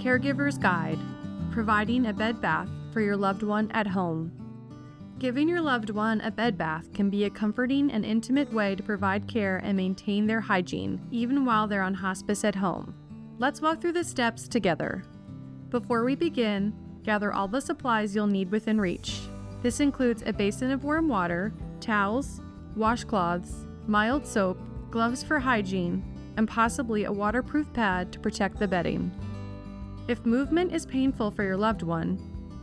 Caregiver's Guide, providing a bed bath for your loved one at home. Giving your loved one a bed bath can be a comforting and intimate way to provide care and maintain their hygiene, even while they're on hospice at home. Let's walk through the steps together. Before we begin, gather all the supplies you'll need within reach. This includes a basin of warm water, towels, washcloths, mild soap, gloves for hygiene, and possibly a waterproof pad to protect the bedding. If movement is painful for your loved one,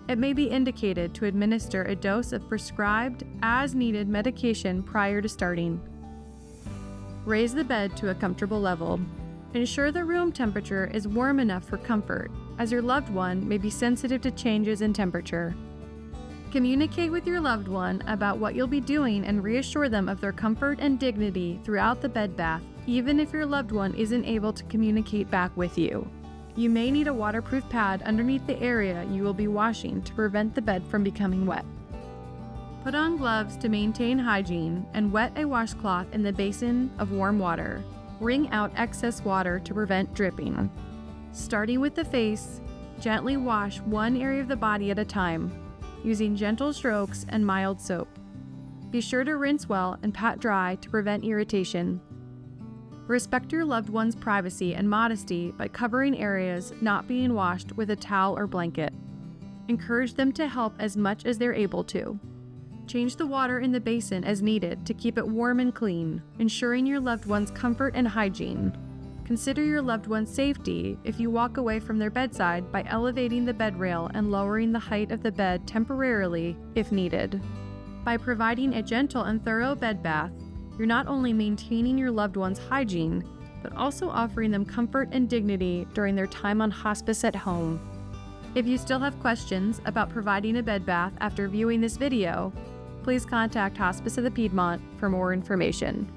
it may be indicated to administer a dose of prescribed, as-needed medication prior to starting. Raise the bed to a comfortable level. Ensure the room temperature is warm enough for comfort, as your loved one may be sensitive to changes in temperature. Communicate with your loved one about what you'll be doing and reassure them of their comfort and dignity throughout the bed bath, even if your loved one isn't able to communicate back with you. You may need a waterproof pad underneath the area you will be washing to prevent the bed from becoming wet. Put on gloves to maintain hygiene and wet a washcloth in the basin of warm water. Wring out excess water to prevent dripping. Starting with the face, gently wash one area of the body at a time, using gentle strokes and mild soap. Be sure to rinse well and pat dry to prevent irritation. Respect your loved one's privacy and modesty by covering areas not being washed with a towel or blanket. Encourage them to help as much as they're able to. Change the water in the basin as needed to keep it warm and clean, ensuring your loved one's comfort and hygiene. Consider your loved one's safety if you walk away from their bedside by elevating the bed rail and lowering the height of the bed temporarily if needed. By providing a gentle and thorough bed bath, you're not only maintaining your loved one's hygiene, but also offering them comfort and dignity during their time on hospice at home. If you still have questions about providing a bed bath after viewing this video, please contact Hospice of the Piedmont for more information.